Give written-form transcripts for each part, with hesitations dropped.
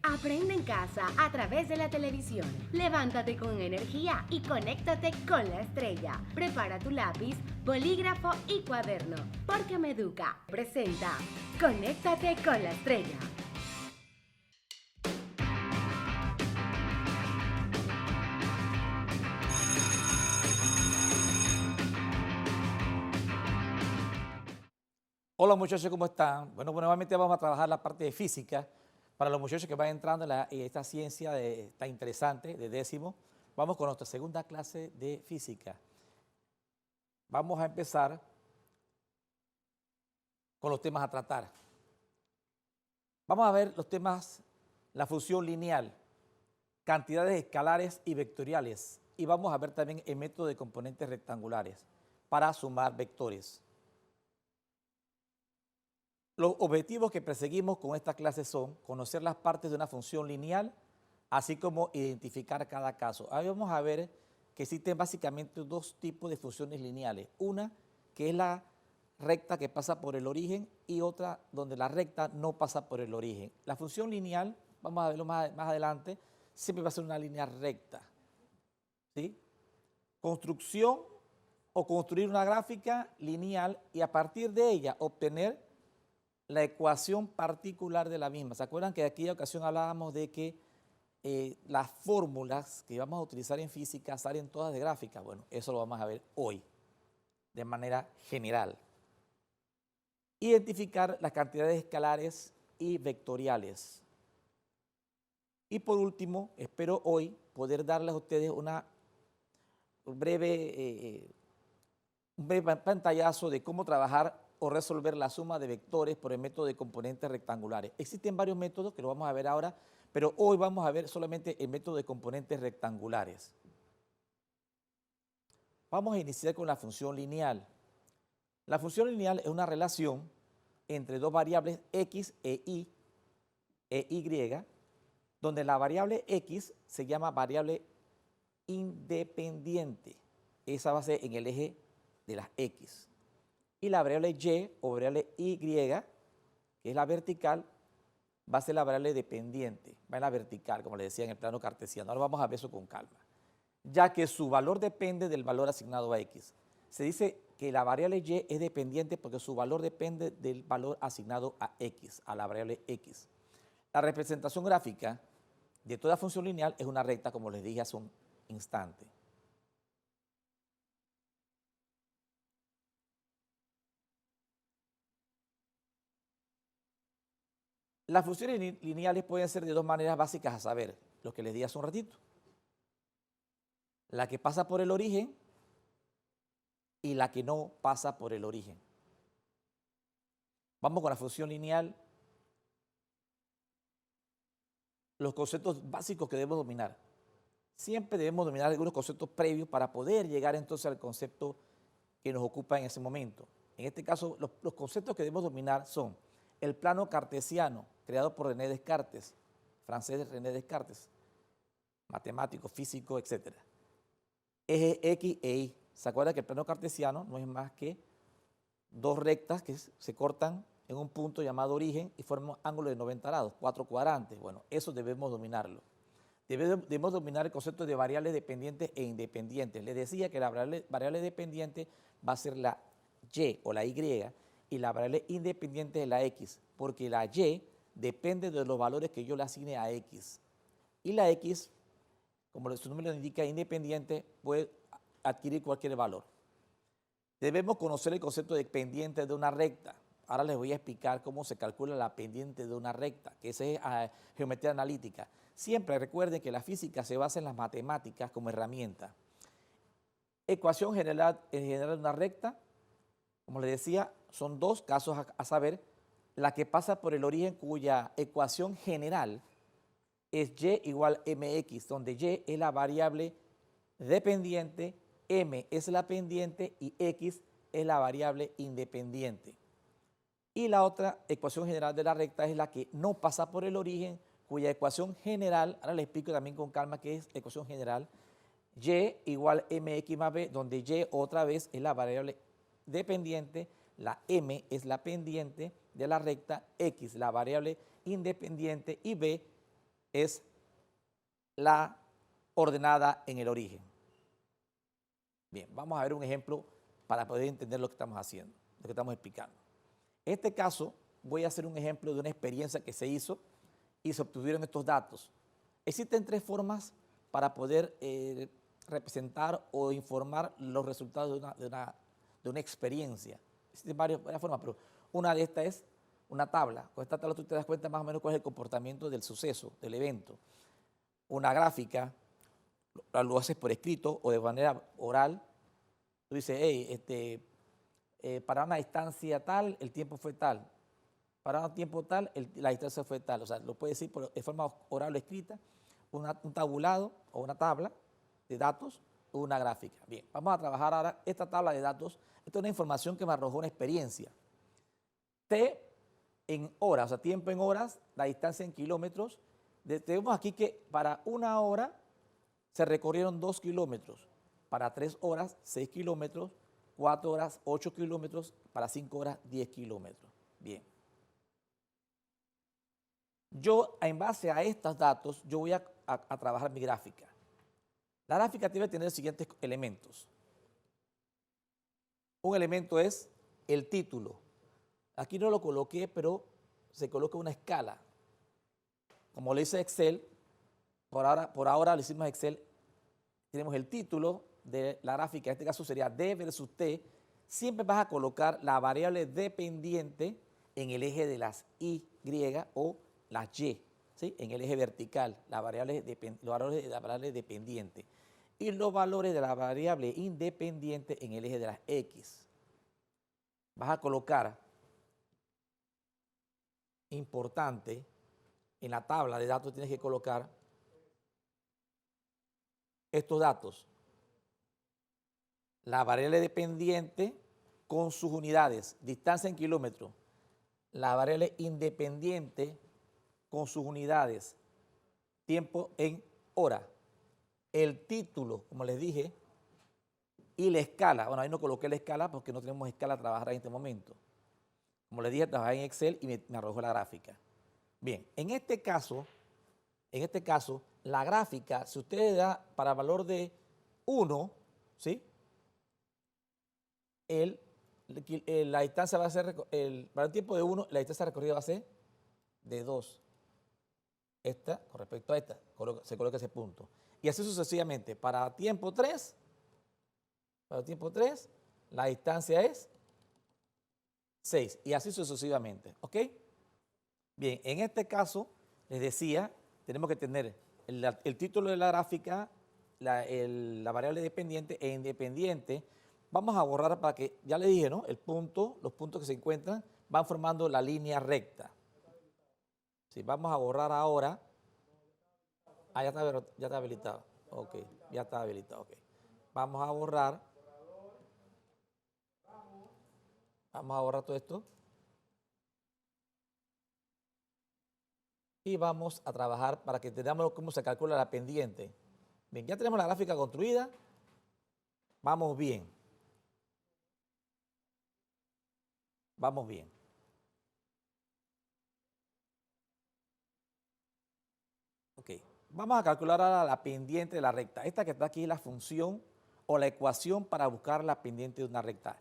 Aprende en casa a través de la televisión. Levántate con energía y conéctate con la estrella. Prepara tu lápiz, bolígrafo y cuaderno, porque Meduca presenta Conéctate con la estrella. Hola muchachos, ¿cómo están? Bueno, nuevamente vamos a trabajar la parte de física. Para los muchachos que van entrando en esta ciencia tan interesante de décimo, vamos con nuestra segunda clase de física. Vamos a empezar con los temas a tratar. Vamos a ver los temas, la función lineal, cantidades escalares y vectoriales. Y vamos a ver también el método de componentes rectangulares para sumar vectores. Los objetivos que perseguimos con esta clase son conocer las partes de una función lineal, así como identificar cada caso. Ahora vamos a ver que existen básicamente dos tipos de funciones lineales. Una que es la recta que pasa por el origen y otra donde la recta no pasa por el origen. La función lineal, vamos a verlo más adelante, siempre va a ser una línea recta. ¿Sí? Construcción o construir una gráfica lineal y a partir de ella obtener la ecuación particular de la misma. ¿Se acuerdan que de aquella ocasión hablábamos de que las fórmulas que vamos a utilizar en física salen todas de gráfica? Bueno, eso lo vamos a ver hoy, de manera general. Identificar las cantidades escalares y vectoriales. Y por último, espero hoy poder darles a ustedes un breve pantallazo de cómo trabajar o resolver la suma de vectores por el método de componentes rectangulares. Existen varios métodos que lo vamos a ver ahora, pero hoy vamos a ver solamente el método de componentes rectangulares. Vamos a iniciar con la función lineal. La función lineal es una relación entre dos variables x e y, donde la variable x se llama variable independiente. Esa va a ser en el eje de las x. Y la variable y o variable y, que es la vertical, va a ser la variable dependiente, va en la vertical, como les decía en el plano cartesiano. Ahora vamos a ver eso con calma. Ya que su valor depende del valor asignado a x. Se dice que la variable y es dependiente porque su valor depende del valor asignado a x, a la variable x. La representación gráfica de toda función lineal es una recta, como les dije hace un instante. Las funciones lineales pueden ser de dos maneras básicas a saber, lo que les di hace un ratito. La que pasa por el origen y la que no pasa por el origen. Vamos con la función lineal. Los conceptos básicos que debemos dominar. Siempre debemos dominar algunos conceptos previos para poder llegar entonces al concepto que nos ocupa en ese momento. En este caso, los conceptos que debemos dominar son el plano cartesiano, creado por René Descartes, francés René Descartes, matemático, físico, etc. Eje X e Y. ¿Se acuerda que el plano cartesiano no es más que dos rectas que se cortan en un punto llamado origen y forman un ángulo de 90 grados, 4 cuadrantes? Bueno, eso debemos dominarlo. Debemos dominar el concepto de variables dependientes e independientes. Les decía que la variable dependiente va a ser la y o la y y la variable independiente es la x, porque la y depende de los valores que yo le asigne a x. Y la x, como su nombre lo indica, independiente, puede adquirir cualquier valor. Debemos conocer el concepto de pendiente de una recta. Ahora les voy a explicar cómo se calcula la pendiente de una recta, que esa es geometría analítica. Siempre recuerden que la física se basa en las matemáticas como herramienta. Ecuación general de una recta, como les decía, son dos casos a saber. La que pasa por el origen, cuya ecuación general es y igual mx, donde y es la variable dependiente, m es la pendiente y x es la variable independiente. Y la otra ecuación general de la recta es la que no pasa por el origen, cuya ecuación general, ahora les explico también con calma qué es la ecuación general, y igual mx más b, donde y otra vez es la variable dependiente, la m es la pendiente de la recta, x la variable independiente y b es la ordenada en el origen. Bien, vamos a ver un ejemplo para poder entender lo que estamos haciendo, lo que estamos explicando. En este caso, voy a hacer un ejemplo de una experiencia que se hizo y se obtuvieron estos datos. Existen tres formas para poder representar o informar los resultados de una experiencia. Existen varias formas, pero una de estas es una tabla. Con esta tabla tú te das cuenta más o menos cuál es el comportamiento del suceso, del evento. Una gráfica, lo haces por escrito o de manera oral. Tú dices, hey, para una distancia tal, el tiempo fue tal. Para un tiempo tal, la distancia fue tal. O sea, lo puedes decir de forma oral o escrita, un tabulado o una tabla de datos o una gráfica. Bien, vamos a trabajar ahora esta tabla de datos. Esta es una información que me arrojó una experiencia. T en horas, o sea, tiempo en horas, la distancia en kilómetros. Tenemos aquí que para una hora se recorrieron 2 kilómetros, para 3 horas 6 kilómetros, 4 horas 8 kilómetros, para 5 horas 10 kilómetros. Bien. Yo, en base a estos datos, yo voy a trabajar mi gráfica. La gráfica debe tener los siguientes elementos. Un elemento es el título. Aquí no lo coloqué, pero se coloca una escala. Como lo hice Excel, por ahora lo hicimos Excel, tenemos el título de la gráfica, en este caso sería D versus T. Siempre vas a colocar la variable dependiente en el eje de las Y o las Y, ¿sí? En el eje vertical, los valores de la variable dependiente. Y los valores de la variable independiente en el eje de las X. Vas a colocar, importante, en la tabla de datos tienes que colocar estos datos. La variable dependiente con sus unidades, distancia en kilómetros. La variable independiente con sus unidades, tiempo en hora. El título, como les dije, y la escala. Bueno, ahí no coloqué la escala porque no tenemos escala a trabajar en este momento. Como les dije, trabajé en Excel y me arrojó la gráfica. Bien, en este caso, la gráfica, si usted da para valor de 1, ¿sí? La distancia va a ser, para el tiempo de 1, la distancia recorrida va a ser de 2. Esta, con respecto a esta, se coloca ese punto. Y así sucesivamente. Para tiempo 3, la distancia es 6. Y así sucesivamente. ¿Ok? Bien, en este caso, les decía, tenemos que tener el título de la gráfica, la variable dependiente e independiente. Vamos a borrar para que, ya les dije, ¿no? Los puntos que se encuentran van formando la línea recta. Sí, vamos a borrar ahora. Ah, ya está habilitado. Ok, ya está habilitado. Ok. Vamos a borrar. Vamos a borrar todo esto. Y vamos a trabajar para que entendamos cómo se calcula la pendiente. Bien, ya tenemos la gráfica construida. Vamos bien. Vamos bien. Ok, vamos a calcular ahora la pendiente de la recta. Esta que está aquí es la función o la ecuación para buscar la pendiente de una recta.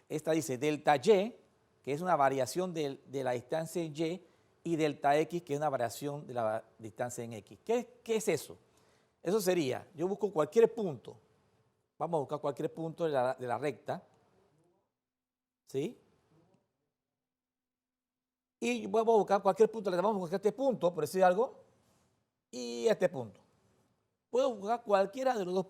Esta dice delta y, que es una variación de la distancia en y, y delta x, que es una variación de la distancia en x. ¿Qué es eso? Eso sería, yo busco cualquier punto, vamos a buscar cualquier punto de la recta, ¿sí? Y vamos a buscar cualquier punto, le vamos a buscar este punto, por decir algo, y este punto. Puedo buscar cualquiera de los dos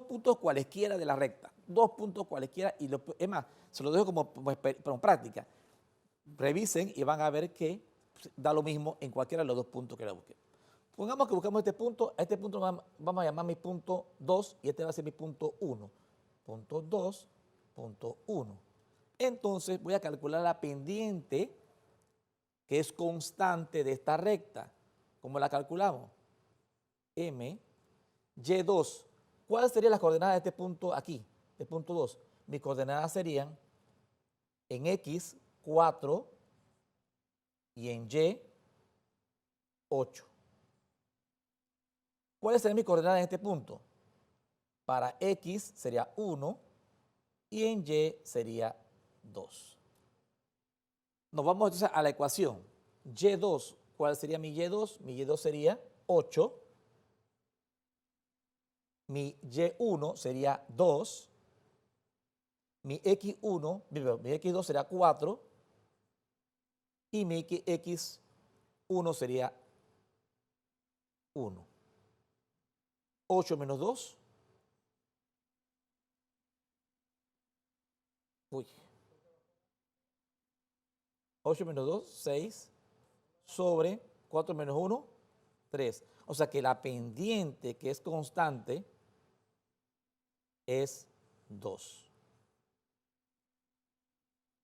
puntos cualesquiera de la recta, 2 puntos cualesquiera, y es más, se lo dejo como práctica. Revisen y van a ver que da lo mismo en cualquiera de los dos puntos que la busquen. Pongamos que buscamos este punto, a este punto vamos a llamar mi punto 2 y este va a ser mi punto 1. Punto 2, punto 1. Entonces voy a calcular la pendiente que es constante de esta recta. ¿Cómo la calculamos? M, Y2. ¿Cuáles serían las coordenadas de este punto aquí, de punto 2? Mis coordenadas serían en X 4 y en Y 8. ¿Cuáles serían mis coordenadas en este punto? Para X sería 1 y en Y sería 2. Nos vamos entonces a la ecuación. Y2, ¿cuál sería mi Y2? Mi Y2 sería 8. Mi Y1 sería 2. Mi X1, mi X2 sería 4. Y mi X1 sería 1. 8 menos 2. Uy. 8 menos 2, 6. Sobre 4 menos 1, 3. O sea que la pendiente que es constante es 2.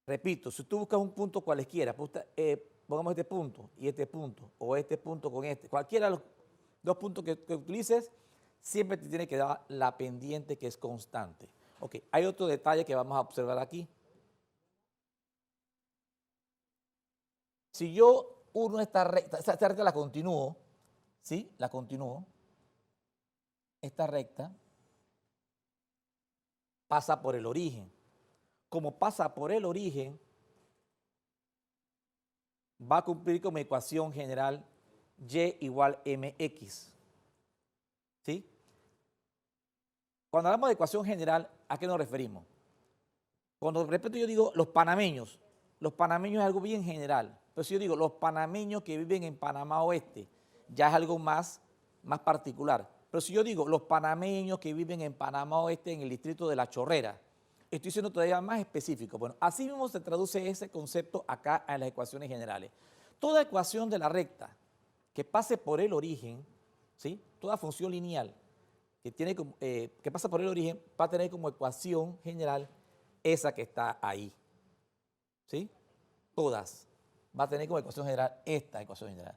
Repito, si tú buscas un punto cualesquiera, pongamos este punto y este punto, o este punto con este, cualquiera de los dos puntos que utilices, siempre te tiene que dar la pendiente que es constante. Ok, hay otro detalle que vamos a observar aquí. Si yo uno esta recta la continúo, ¿sí? La continúo, esta recta pasa por el origen. Como pasa por el origen, va a cumplir con mi ecuación general y igual mx. ¿Sí? Cuando hablamos de ecuación general, ¿a qué nos referimos? Cuando de repente yo digo los panameños es algo bien general. Pero si yo digo los panameños que viven en Panamá Oeste, ya es algo más particular. Pero si yo digo los panameños que viven en Panamá Oeste en el distrito de La Chorrera, estoy siendo todavía más específico. Bueno, así mismo se traduce ese concepto acá en las ecuaciones generales. Toda ecuación de la recta que pase por el origen, ¿sí? Toda función lineal que pasa por el origen va a tener como ecuación general esa que está ahí. ¿Sí? Todas. Va a tener como ecuación general esta ecuación general.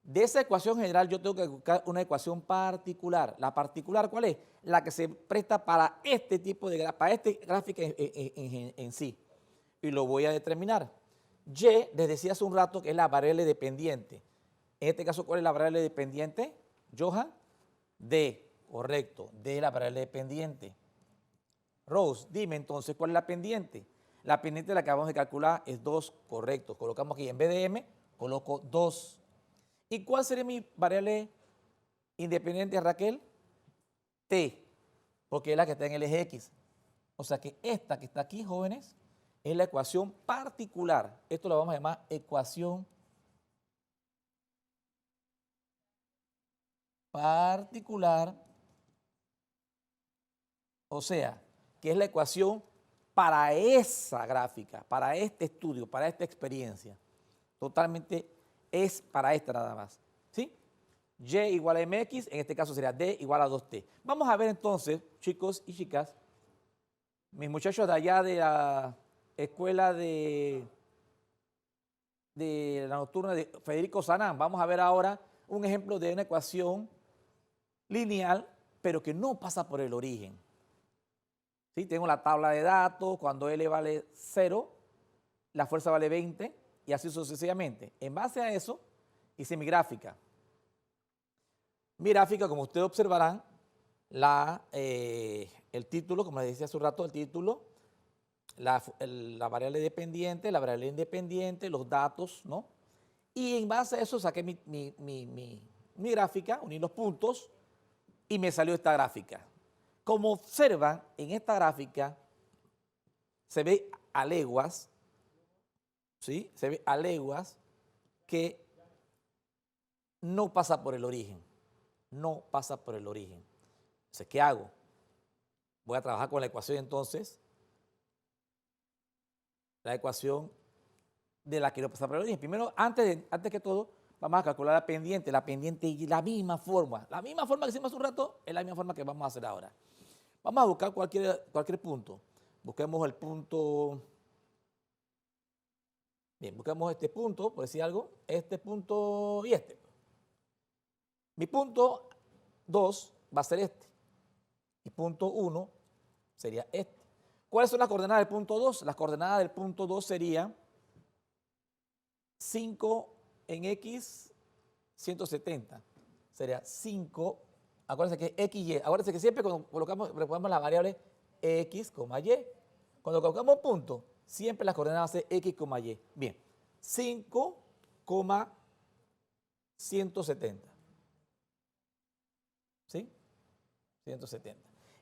De esa ecuación general yo tengo que buscar una ecuación particular. ¿La particular cuál es? La que se presta para este tipo de para esta gráfica en sí. Y lo voy a determinar. Y, les decía hace un rato que es la variable dependiente. En este caso, ¿cuál es la variable dependiente? Johan, D, correcto, D es la variable dependiente. Rose, dime entonces, ¿cuál es la pendiente? La pendiente la que acabamos de calcular es 2, correcto. Colocamos aquí, en vez de M, coloco 2. ¿Y cuál sería mi variable independiente, Raquel? T, porque es la que está en el eje X. O sea que esta que está aquí, jóvenes, es la ecuación particular. Esto lo vamos a llamar ecuación particular. O sea, que es la ecuación para esa gráfica, para este estudio, para esta experiencia. Totalmente es para esta nada más. ¿Sí? Y igual a mx, en este caso sería D igual a 2t. Vamos a ver entonces, chicos y chicas, mis muchachos de allá de la escuela de la nocturna de Federico Sanán. Vamos a ver ahora un ejemplo de una ecuación lineal, pero que no pasa por el origen. ¿Sí? Tengo la tabla de datos, cuando L vale 0, la fuerza vale 20 y así sucesivamente. En base a eso, hice mi gráfica. Mi gráfica, como ustedes observarán, el título, como les decía hace un rato, el título, la variable dependiente, la variable independiente, los datos, ¿no? Y en base a eso saqué mi gráfica, uní los puntos y me salió esta gráfica. Como observan, en esta gráfica se ve a leguas, ¿sí? Se ve a leguas que no pasa por el origen. No pasa por el origen. Entonces, ¿qué hago? Voy a trabajar con la ecuación entonces. La ecuación de la que no pasa por el origen. Primero, antes que todo, vamos a calcular la pendiente. La pendiente y la misma forma. La misma forma que hicimos hace un rato es la misma forma que vamos a hacer ahora. Vamos a buscar cualquier punto. Busquemos el punto. Bien, busquemos este punto, por decir algo. Este punto y este. Mi punto 2 va a ser este. Y punto 1 sería este. ¿Cuáles son las coordenadas del punto 2? Las coordenadas del punto 2 serían 5 en X, 170. Sería 5 Acuérdense que es X, Y. Acuérdense que siempre cuando ponemos la variable X, Y, cuando colocamos un punto, siempre las coordenadas van a ser X, Y. Bien, 5,170. ¿Sí? 170.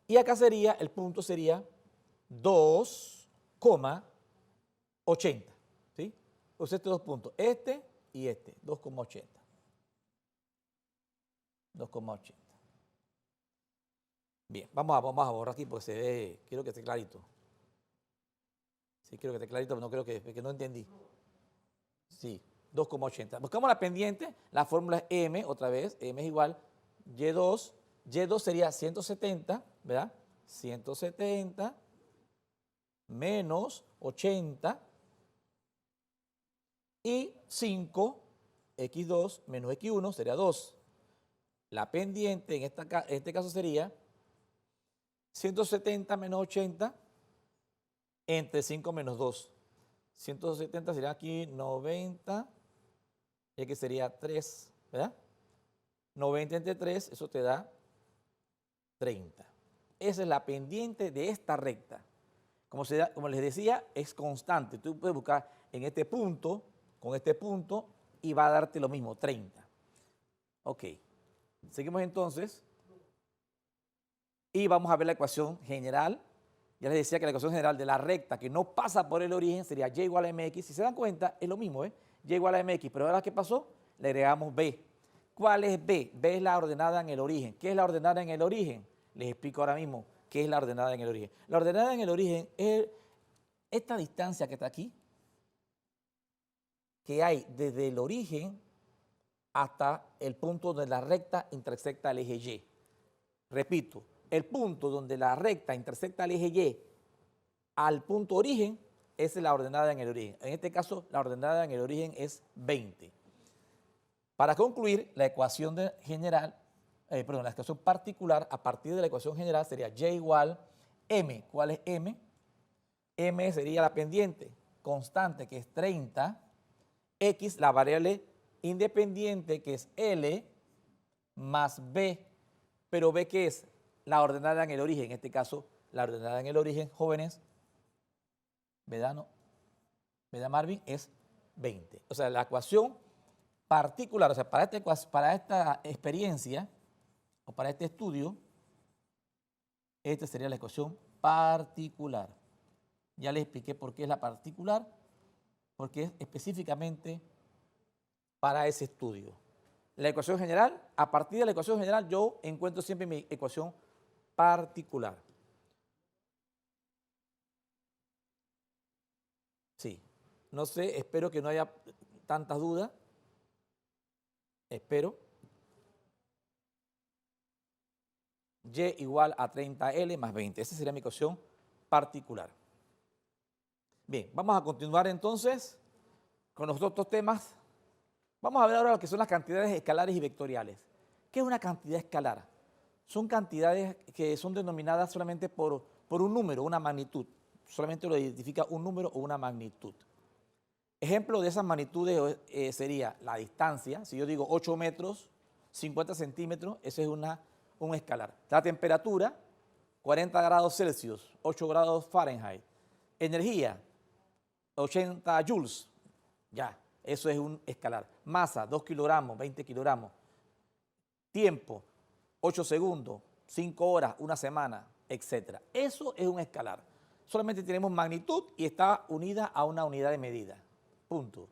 Y acá sería, el punto sería 2,80. ¿Sí? Pues estos dos puntos, este y este, 2,80. 2,80. Bien, vamos a borrar aquí porque se ve, quiero que esté clarito. Sí, quiero que esté clarito, pero no creo que no entendí. Sí, 2,80. Buscamos la pendiente, la fórmula es M, otra vez, M es igual, Y2, Y2 sería 170, ¿verdad? 170 menos 80 y 5, X2 menos X1 sería 2. La pendiente en este caso sería 170 menos 80 entre 5 menos 2. 170 sería aquí 90, y aquí sería 3, ¿verdad? 90 entre 3, eso te da 30. Esa es la pendiente de esta recta. Como les decía, es constante. Tú puedes buscar en este punto, con este punto, y va a darte lo mismo, 30. Ok. Seguimos entonces. Y vamos a ver la ecuación general. Ya les decía que la ecuación general de la recta que no pasa por el origen sería y igual a mx. Si se dan cuenta, es lo mismo, ¿eh? Y igual a mx. Pero ahora, ¿qué pasó? Le agregamos b. ¿Cuál es b? B es la ordenada en el origen. ¿Qué es la ordenada en el origen? Les explico ahora mismo qué es la ordenada en el origen. La ordenada en el origen es esta distancia que está aquí, que hay desde el origen hasta el punto donde la recta intersecta el eje Y. Repito, el punto donde la recta intersecta el eje Y al punto origen, esa es la ordenada en el origen. En este caso, la ordenada en el origen es 20. Para concluir, la ecuación general, la ecuación particular, a partir de la ecuación general sería y igual m. ¿Cuál es m? M sería la pendiente constante, que es 30, x, la variable independiente, que es L, más B. Pero B, ¿qué es? La ordenada en el origen. En este caso, la ordenada en el origen, jóvenes, ¿verdad? ¿No? ¿Verdad, Marvin? Es 20. O sea, la ecuación particular, o sea, para esta experiencia o para este estudio, esta sería la ecuación particular. Ya les expliqué por qué es la particular, porque es específicamente para ese estudio. La ecuación general, a partir de la ecuación general yo encuentro siempre mi ecuación particular. Sí, no sé, espero que no haya tantas dudas. Espero. Y igual a 30L más 20. Esa sería mi ecuación particular. Bien, vamos a continuar entonces con los otros temas. Vamos a ver ahora lo que son las cantidades escalares y vectoriales. ¿Qué es una cantidad escalar? Son cantidades que son denominadas solamente por un número, una magnitud. Solamente lo identifica un número o una magnitud. Ejemplo de esas magnitudes sería la distancia. Si yo digo 8 metros, 50 centímetros, eso es un escalar. La temperatura, 40 grados Celsius, 8 grados Fahrenheit. Energía, 80 joules. Ya, eso es un escalar. Masa, 2 kilogramos, 20 kilogramos. Tiempo, 8 segundos, 5 horas, 1 semana, etc. Eso es un escalar. Solamente tenemos magnitud y está unida a una unidad de medida. Punto.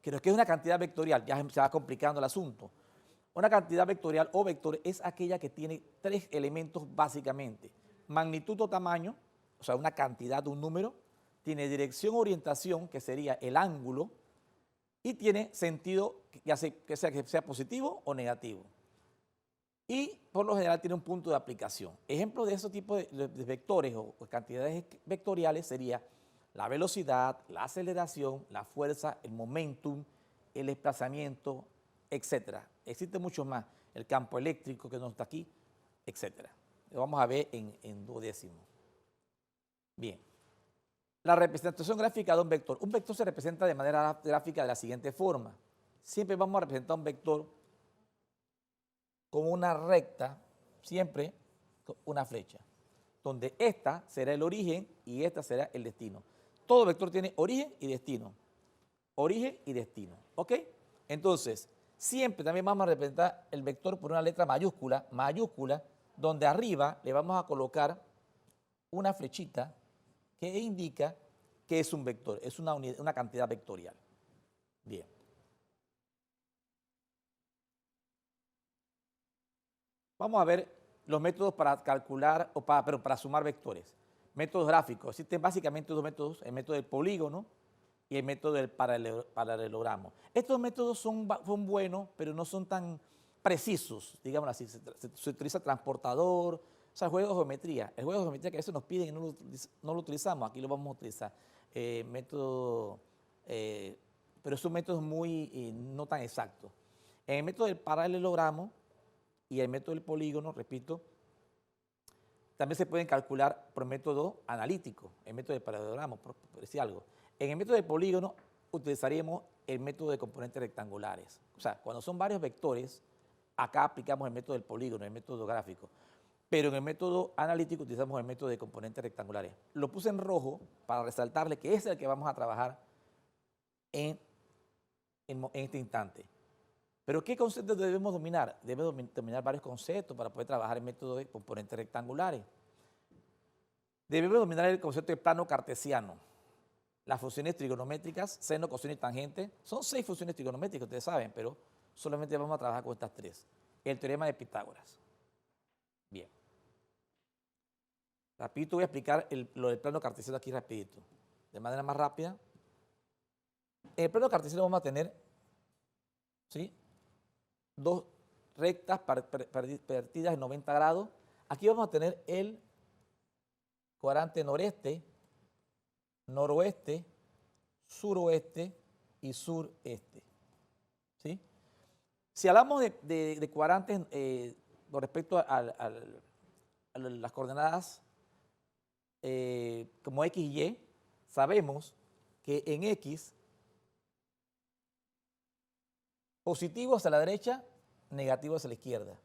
Pero es que es una cantidad vectorial, ya se va complicando el asunto. Una cantidad vectorial o vector es aquella que tiene 3 elementos básicamente. Magnitud o tamaño, o sea, una cantidad, un número. Tiene dirección o orientación, que sería el ángulo. Y tiene sentido, ya sea que sea positivo o negativo. Y por lo general tiene un punto de aplicación. Ejemplo de esos tipos de vectores o cantidades vectoriales sería la velocidad, la aceleración, la fuerza, el momentum, el desplazamiento, etc. Existen muchos más. El campo eléctrico que no está aquí, etc. Lo vamos a ver en duodécimo. Bien. La representación gráfica de un vector. Un vector se representa de manera gráfica de la siguiente forma. Siempre vamos a representar un vector como una recta siempre una flecha, donde esta será el origen y esta será el destino. Todo vector tiene origen y destino. Origen y destino, ¿ok? Entonces, siempre también vamos a representar el vector por una letra mayúscula, donde arriba le vamos a colocar una flechita que indica que es un vector, es una cantidad vectorial. Bien. Vamos a ver los métodos para calcular, para sumar vectores. Métodos gráficos. Existen básicamente dos métodos, el método del polígono y el método del paralelogramo. Estos métodos son buenos, pero no son tan precisos, digamos así. Se utiliza transportador, o sea, juegos de geometría. El juego de geometría que a veces nos piden y no lo utilizamos, aquí lo vamos a utilizar. Pero son métodos muy no tan exactos. En el método del paralelogramo y el método del polígono, repito, también se pueden calcular por método analítico, el método del paralelogramo, por decir algo. En el método del polígono utilizaríamos el método de componentes rectangulares. O sea, cuando son varios vectores, acá aplicamos el método del polígono, el método gráfico. Pero en el método analítico utilizamos el método de componentes rectangulares. Lo puse en rojo para resaltarle que ese es el que vamos a trabajar en este instante. Pero ¿qué conceptos debemos dominar? Debemos dominar varios conceptos para poder trabajar el método de componentes rectangulares. Debemos dominar el concepto de plano cartesiano. Las funciones trigonométricas, seno, coseno y tangente. Son 6 funciones trigonométricas, ustedes saben, pero solamente vamos a trabajar con estas 3. El teorema de Pitágoras. Bien. Rapidito voy a explicar lo del plano cartesiano aquí rapidito. De manera más rápida. En el plano cartesiano vamos a tener, ¿sí?, 2 rectas partidas en 90 grados. Aquí vamos a tener el cuadrante noreste, noroeste, suroeste y sureste. ¿Sí? Si hablamos de cuadrantes con respecto a las coordenadas como X y Y, sabemos que en X, positivo hacia la derecha, negativo hacia la izquierda.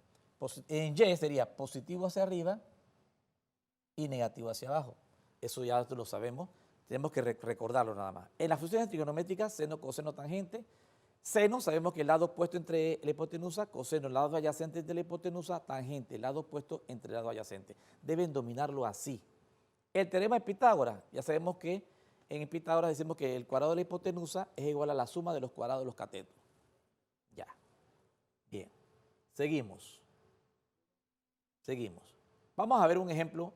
En Y sería positivo hacia arriba y negativo hacia abajo. Eso ya lo sabemos, tenemos que recordarlo nada más. En las funciones trigonométricas, seno, coseno, tangente, seno sabemos que el lado opuesto entre la hipotenusa, coseno el lado adyacente de la hipotenusa, tangente el lado opuesto entre el lado adyacente. Deben dominarlo así. El teorema de Pitágoras, ya sabemos que en Pitágoras decimos que el cuadrado de la hipotenusa es igual a la suma de los cuadrados de los catetos. Ya. Bien. Seguimos. Vamos a ver un ejemplo,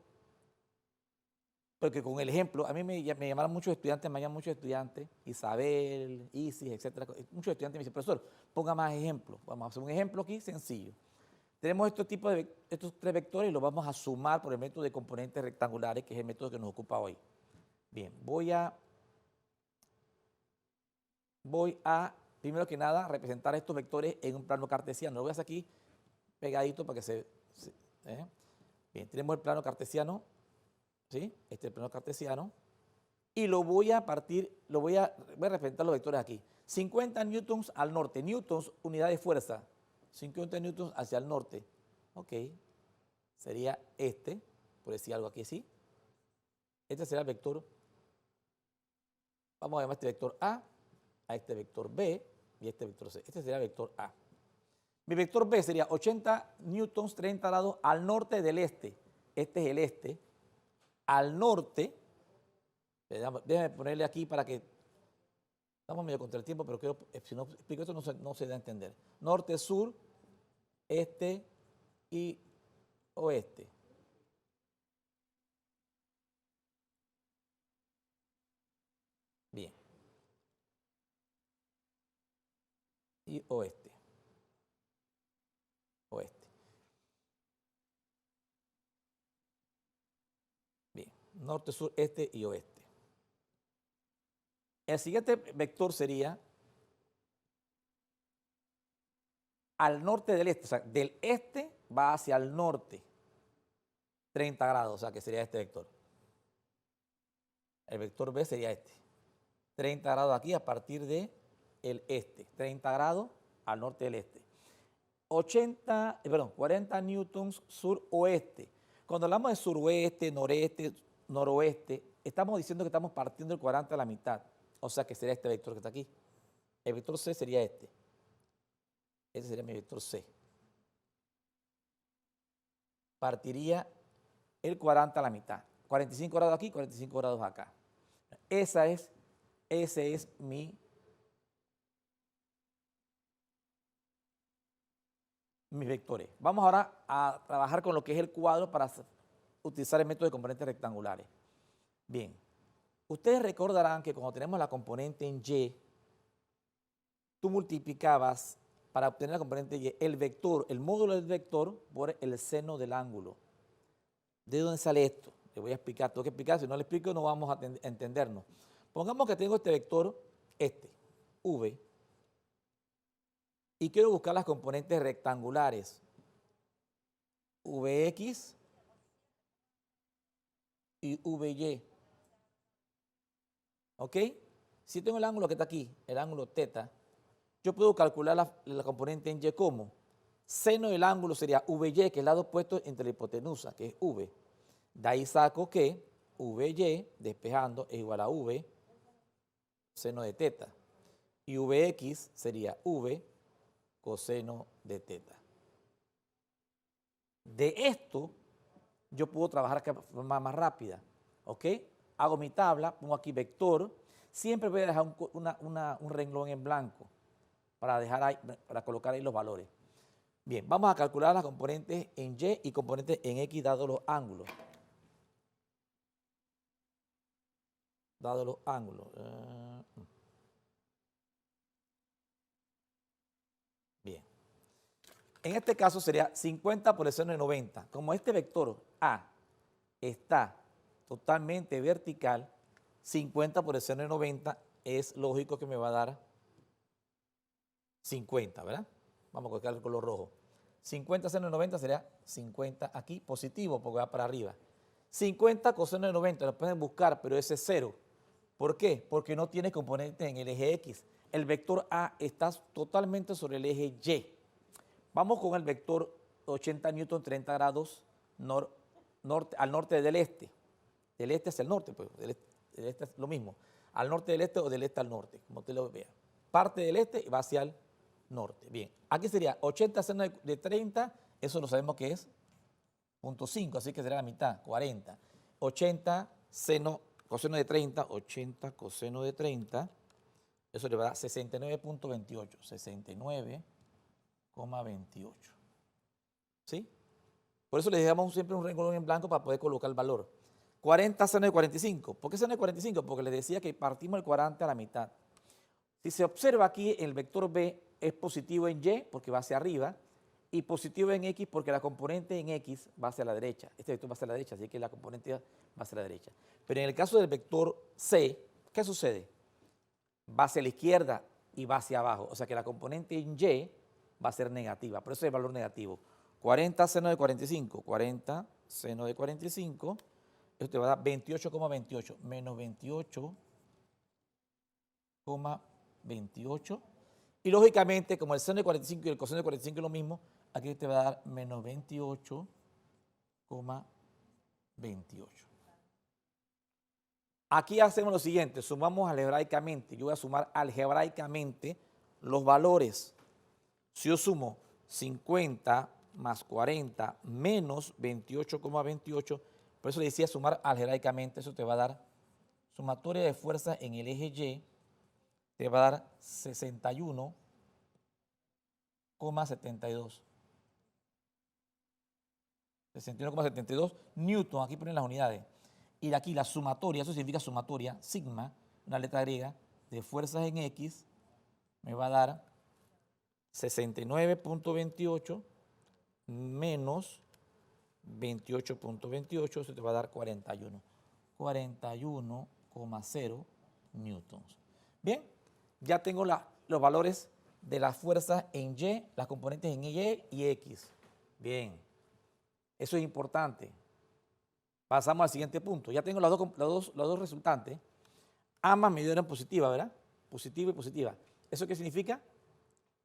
porque con el ejemplo, a mí me llaman muchos estudiantes, Isabel, Isis, etcétera. Muchos estudiantes me dicen, profesor, ponga más ejemplos. Vamos a hacer un ejemplo aquí sencillo. Tenemos estos 3 vectores y los vamos a sumar por el método de componentes rectangulares, que es el método que nos ocupa hoy. Bien, voy a primero que nada, representar estos vectores en un plano cartesiano. Lo voy a hacer aquí pegadito para que Bien, tenemos el plano cartesiano, ¿sí? Este es el plano cartesiano. Y voy a representar los vectores aquí. 50 newtons al norte, newtons, unidad de fuerza. 50 newtons hacia el norte. Ok, sería por decir algo aquí así. Este será el vector. Vamos a llamar este vector A este vector B y este vector C. Este sería el vector A. Mi vector B sería 80 newtons, 30 grados al norte del este. Este es el este. Al norte, déjame ponerle aquí para que, estamos medio contra el tiempo, pero si no explico esto no se da a entender. Norte, sur, este y oeste. Bien. Y oeste. Bien, norte, sur, este y oeste. El siguiente vector sería al norte del este, o sea, del este va hacia el norte, 30 grados, o sea, que sería este vector. El vector B sería este, 30 grados aquí a partir del este, 30 grados al norte del este. 40 newtons suroeste. Cuando hablamos de suroeste, noreste, noroeste, estamos diciendo que estamos partiendo el cuadrante a la mitad. O sea que sería este vector que está aquí. El vector C sería este. Ese sería mi vector C. Partiría el cuadrante a la mitad. 45 grados aquí, 45 grados acá. Ese es mis vectores. Vamos ahora a trabajar con lo que es el cuadro para utilizar el método de componentes rectangulares. Bien, ustedes recordarán que cuando tenemos la componente en Y, tú multiplicabas para obtener la componente Y el vector, el módulo del vector por el seno del ángulo. ¿De dónde sale esto? Le voy a explicar, tengo que explicar, si no le explico no vamos a entendernos. Pongamos que tengo este vector, V, y quiero buscar las componentes rectangulares, Vx y Vy. ¿Ok? Si tengo el ángulo que está aquí, el ángulo θ, yo puedo calcular la componente en Y como seno del ángulo sería Vy, que es el lado opuesto entre la hipotenusa, que es V. De ahí saco que Vy, despejando, es igual a V, seno de θ. Y Vx sería V, coseno de θ. De esto, yo puedo trabajar de forma más rápida. ¿Ok? Hago mi tabla, pongo aquí vector. Siempre voy a dejar un renglón en blanco para colocar ahí los valores. Bien, vamos a calcular las componentes en Y y componentes en X dados los ángulos. Dados los ángulos. Bien. En este caso sería 50 por el seno de 90. Como este vector A está totalmente vertical, 50 por el seno de 90 es lógico que me va a dar 50, ¿verdad? Vamos a colocar el color rojo. 50 seno de 90 sería 50 aquí, positivo, porque va para arriba. 50 coseno de 90, lo pueden buscar, pero ese es 0. ¿Por qué? Porque no tiene componentes en el eje X. El vector A está totalmente sobre el eje Y. Vamos con el vector 80 newton, 30 grados al norte del este. Del este hacia el norte, pues. Del este es lo mismo. Al norte del este o del este al norte, como usted lo vea. Parte del este y va hacia el norte. Bien, aquí sería 80 seno de 30, eso lo sabemos que es 0.5, así que será la mitad, 40. 80 coseno de 30, 80 coseno de 30, eso le va a dar 69.28, 69,28. ¿Sí? Por eso le dejamos siempre un renglón en blanco para poder colocar el valor. 40 seno de 45. ¿Por qué seno de 45? Porque les decía que partimos el cuadrante a la mitad. Si se observa aquí, el vector B es positivo en Y porque va hacia arriba y positivo en X porque la componente en X va hacia la derecha. Este vector va hacia la derecha, así que la componente va hacia la derecha. Pero en el caso del vector C, ¿qué sucede? Va hacia la izquierda y va hacia abajo. O sea que la componente en Y va a ser negativa. Por eso es el valor negativo. 40 seno de 45. 40 seno de 45. Esto te va a dar 28,28. Menos 28,28. Y lógicamente, como el seno de 45 y el coseno de 45 es lo mismo, aquí te va a dar menos 28,28. Aquí hacemos lo siguiente, sumamos algebraicamente. Yo voy a sumar algebraicamente los valores. Si yo sumo 50 más 40 menos 28,28, por eso le decía sumar algebraicamente, eso te va a dar sumatoria de fuerzas en el eje Y, te va a dar 61,72. 61,72 newton, aquí ponen las unidades. Y aquí la sumatoria, eso significa sumatoria, sigma, una letra griega, de fuerzas en X, me va a dar 69,28 menos 28,28, eso te va a dar 41,0 newtons. Bien, ya tengo los valores de las fuerzas en Y, las componentes en Y y X. Bien, eso es importante. Pasamos al siguiente punto. Ya tengo las dos resultantes. Ambas me dieron positiva, ¿verdad? Positiva y positiva. ¿Eso qué significa?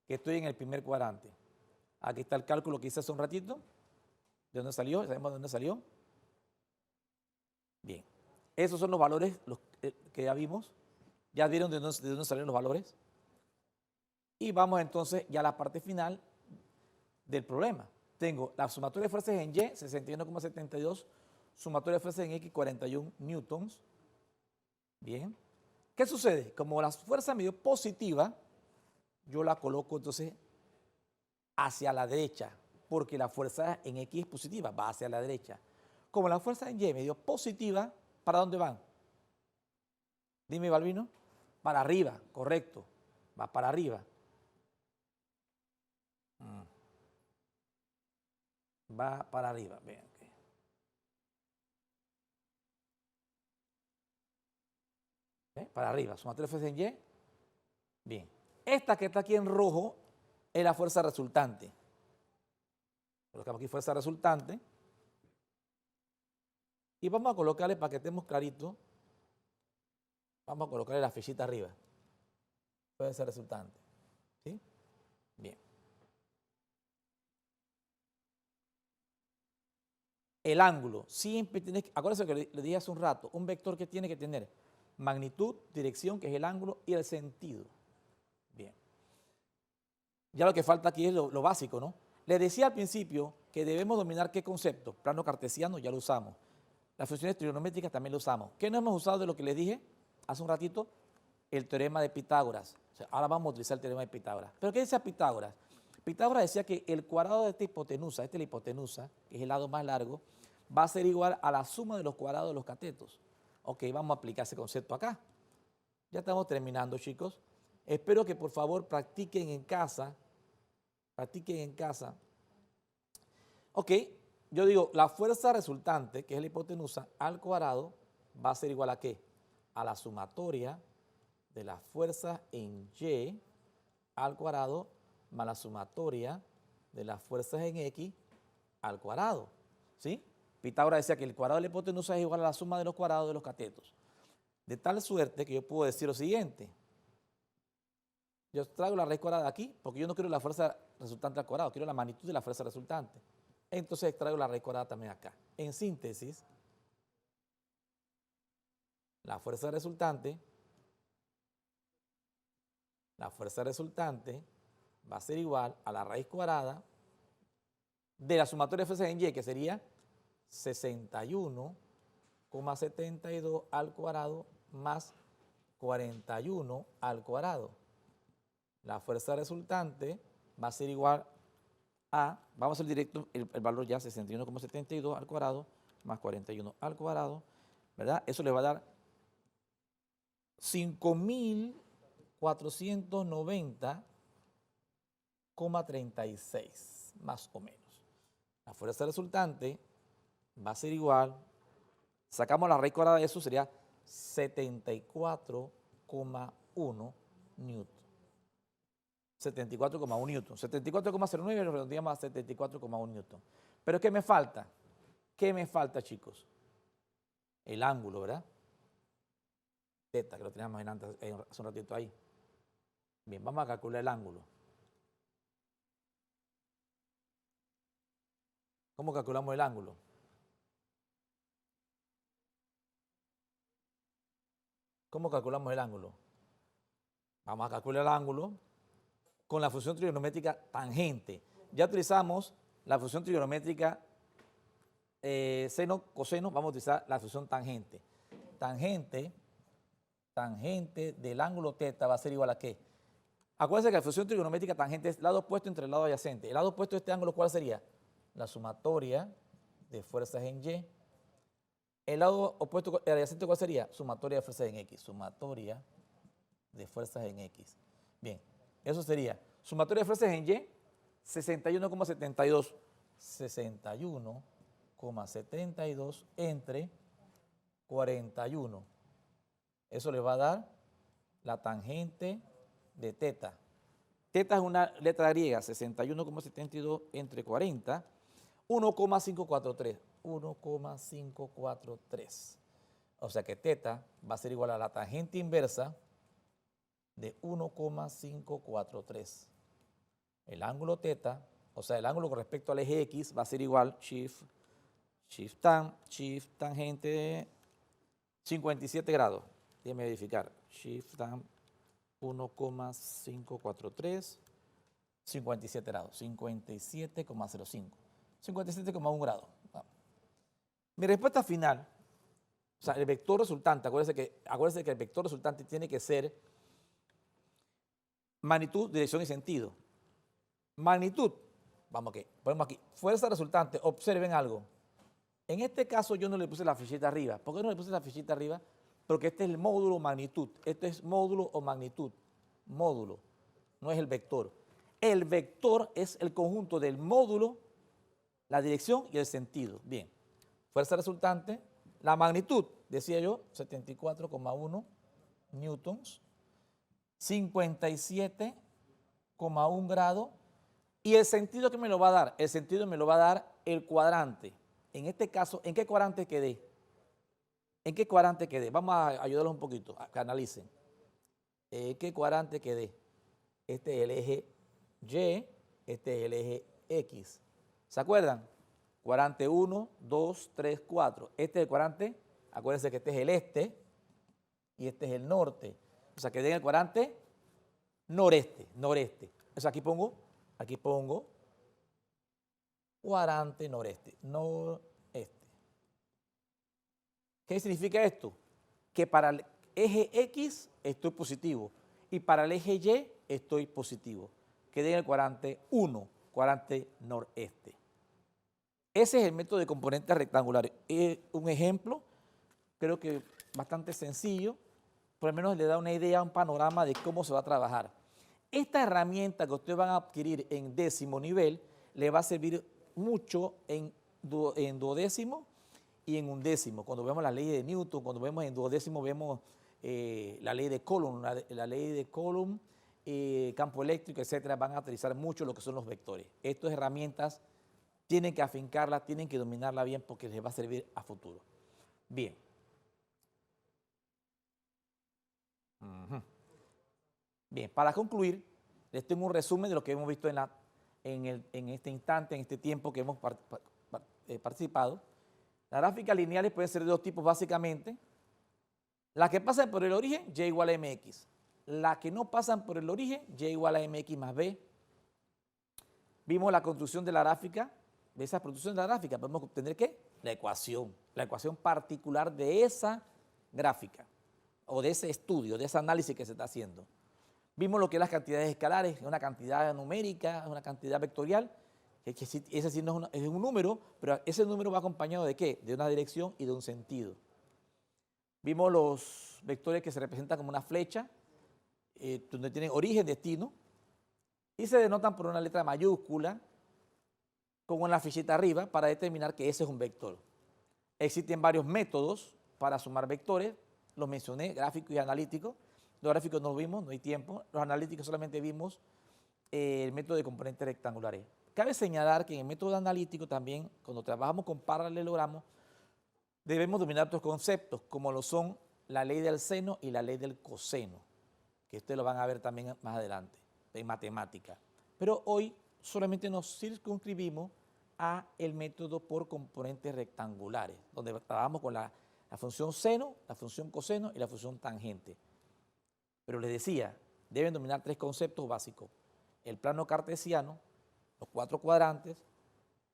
Que estoy en el primer cuadrante. Aquí está el cálculo que hice hace un ratito. ¿De dónde salió? ¿Sabemos de dónde salió? Bien. Esos son los valores que ya vimos. Ya vieron de dónde salieron los valores. Y vamos entonces ya a la parte final del problema. Tengo la sumatoria de fuerzas en Y, 61,72, sumatoria de fuerzas en X, 41 newtons. Bien. ¿Qué sucede? Como la fuerza me dio positiva, yo la coloco entonces hacia la derecha, porque la fuerza en X es positiva, va hacia la derecha. Como la fuerza en Y me dio positiva, ¿para dónde van? Dime, Balbino. Para arriba, correcto. Va para arriba. Va para arriba, vean. Para arriba, sumatoria de fuerzas en Y. Bien. Esta que está aquí en rojo es la fuerza resultante. Colocamos aquí fuerza resultante. Y vamos a colocarle, para que estemos claritos, vamos a colocarle la flechita arriba. Fuerza resultante. ¿Sí? Bien. El ángulo siempre tiene que, acuérdense que le dije hace un rato, un vector que tiene que tener magnitud, dirección, que es el ángulo, y el sentido. Bien. Ya lo que falta aquí es lo básico, ¿no? Les decía al principio que debemos dominar qué concepto. Plano cartesiano ya lo usamos. Las funciones trigonométricas también lo usamos. ¿Qué no hemos usado de lo que les dije hace un ratito? El teorema de Pitágoras. O sea, ahora vamos a utilizar el teorema de Pitágoras. ¿Pero qué decía Pitágoras? Pitágoras decía que el cuadrado de esta hipotenusa, esta es la hipotenusa, que es el lado más largo, va a ser igual a la suma de los cuadrados de los catetos. Ok, vamos a aplicar ese concepto acá. Ya estamos terminando, chicos. Espero que por favor practiquen en casa. Practiquen en casa. Ok, yo digo, la fuerza resultante, que es la hipotenusa, al cuadrado, va a ser igual a ¿qué? A la sumatoria de la fuerza en Y al cuadrado más la sumatoria de las fuerzas en X al cuadrado. ¿Sí? Pitágoras decía que el cuadrado de la hipotenusa es igual a la suma de los cuadrados de los catetos. De tal suerte que yo puedo decir lo siguiente. Yo traigo la raíz cuadrada aquí porque yo no quiero la fuerza resultante al cuadrado, quiero la magnitud de la fuerza resultante. Entonces traigo la raíz cuadrada también acá. En síntesis, la fuerza resultante va a ser igual a la raíz cuadrada de la sumatoria de fuerzas en Y, que sería 61,72 al cuadrado más 41 al cuadrado. La fuerza resultante va a ser igual a, vamos a hacer directo el valor ya, 61,72 al cuadrado más 41 al cuadrado, ¿verdad? Eso le va a dar 5.490,36, más o menos. La fuerza resultante va a ser igual, sacamos la raíz cuadrada de eso, sería 74,1 newton. 74,1 newton. 74,09 lo redondeamos a 74,1 newton. Pero ¿qué me falta? ¿Qué me falta, chicos? El ángulo, ¿verdad? Teta, que lo teníamos hace un ratito ahí. Bien, vamos a calcular el ángulo. ¿Cómo calculamos el ángulo? ¿Cómo calculamos el ángulo? Vamos a calcular el ángulo con la función trigonométrica tangente. Ya utilizamos la función trigonométrica seno, coseno, vamos a utilizar la función tangente. Tangente del ángulo teta va a ser igual a ¿qué? Acuérdense que la función trigonométrica tangente es el lado opuesto entre el lado adyacente. El lado opuesto de este ángulo, ¿cuál sería? La sumatoria de fuerzas en Y. El lado opuesto adyacente, ¿cuál sería? Sumatoria de fuerzas en X. Sumatoria de fuerzas en X. Bien, eso sería sumatoria de fuerzas en Y, 61,72. 61,72 entre 41. Eso le va a dar la tangente de teta. Teta es una letra griega, 61,72 entre 40, 1,543. 1,543. O sea que teta va a ser igual a la tangente inversa de 1,543. El ángulo teta O sea, el ángulo con respecto al eje X va a ser igual shift tangente 57 grados. Déjeme verificar. Shift tan 1,543, 57 grados, 57,05, 57,1 grados. Mi respuesta final, o sea, el vector resultante, acuérdense que el vector resultante tiene que ser magnitud, dirección y sentido. Magnitud, vamos aquí, ponemos aquí, fuerza resultante, observen algo. En este caso yo no le puse la fichita arriba. ¿Por qué no le puse la fichita arriba? Porque este es el módulo magnitud. Este es módulo o magnitud. Módulo, no es el vector. El vector es el conjunto del módulo, la dirección y el sentido. Bien, fuerza resultante, la magnitud, decía yo, 74,1 newtons, 57,1 grados. ¿Y el sentido que me lo va a dar? El sentido me lo va a dar el cuadrante. En este caso, ¿en qué cuadrante quedé? ¿En qué cuadrante quedé? Vamos a ayudarlos un poquito, a que analicen. ¿En qué cuadrante quedé? Este es el eje Y, este es el eje X. ¿Se acuerdan? Cuadrante 1, 2, 3, 4. Este es el cuadrante, acuérdense que este es el este y este es el norte. O sea, quedé en el cuadrante noreste. O sea, aquí pongo cuadrante noreste. ¿Qué significa esto? Que para el eje X estoy positivo y para el eje Y estoy positivo. Quedé en el cuadrante 1, cuadrante noreste. Ese es el método de componentes rectangulares. Es un ejemplo, creo que bastante sencillo, por lo menos le da una idea, un panorama de cómo se va a trabajar. Esta herramienta que ustedes van a adquirir en 10º nivel le va a servir mucho en duodécimo y en 11º. Cuando vemos la ley de Newton, cuando vemos en duodécimo, vemos la ley de Coulomb, campo eléctrico, etcétera, van a utilizar mucho lo que son los vectores. Estas herramientas tienen que afincarlas, tienen que dominarla bien porque les va a servir a futuro. Bien. Bien, para concluir, les tengo un resumen de lo que hemos visto en este instante, en este tiempo que hemos participado. Las gráficas lineales pueden ser de dos tipos básicamente. Las que pasan por el origen, y igual a mx. Las que no pasan por el origen, y igual a mx más b. Vimos la construcción de la gráfica. De esa producción de la gráfica podemos obtener ¿qué? La ecuación particular de esa gráfica o de ese estudio, de ese análisis que se está haciendo. Vimos lo que es las cantidades escalares, una cantidad numérica, una cantidad vectorial, que ese sí no es un número, pero ese número va acompañado ¿de qué? De una dirección y de un sentido. Vimos los vectores que se representan como una flecha, donde tienen origen, destino, y se denotan por una letra mayúscula, como en la fichita arriba, para determinar que ese es un vector. Existen varios métodos para sumar vectores, los mencioné, gráfico y analítico. Los gráficos no los vimos, no hay tiempo. Los analíticos solamente vimos el método de componentes rectangulares. Cabe señalar que en el método analítico también, cuando trabajamos con paralelogramos, debemos dominar otros conceptos, como lo son la ley del seno y la ley del coseno, que ustedes lo van a ver también más adelante, en matemática. Pero hoy solamente nos circunscribimos a el método por componentes rectangulares, donde trabajamos con la función seno, la función coseno y la función tangente. Pero les decía, deben dominar tres conceptos básicos. El plano cartesiano, los 4 cuadrantes,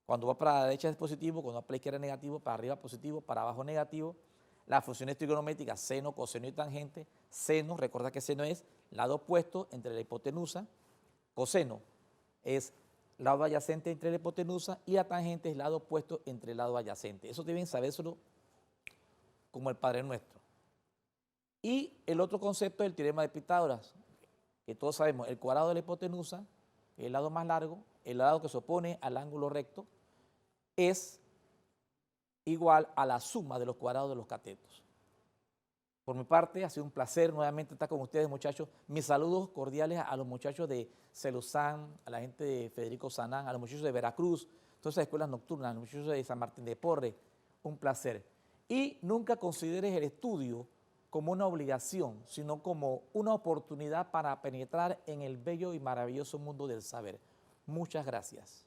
cuando va para la derecha es positivo, cuando va para la izquierda es negativo, para arriba positivo, para abajo negativo. Las funciones trigonométricas, seno, coseno y tangente. Seno, recuerda que seno es lado opuesto entre la hipotenusa. Coseno es lado adyacente entre la hipotenusa y la tangente es lado opuesto entre el lado adyacente. Eso deben sabérselo como el Padre Nuestro. Y el otro concepto es el teorema de Pitágoras, que todos sabemos, el cuadrado de la hipotenusa, el lado más largo, el lado que se opone al ángulo recto, es igual a la suma de los cuadrados de los catetos. Por mi parte, ha sido un placer nuevamente estar con ustedes, muchachos. Mis saludos cordiales a los muchachos de Celuzán, a la gente de Federico Sanán, a los muchachos de Veracruz, todas esas escuelas nocturnas, a los muchachos de San Martín de Porres. Un placer. Y nunca consideres el estudio como una obligación, sino como una oportunidad para penetrar en el bello y maravilloso mundo del saber. Muchas gracias.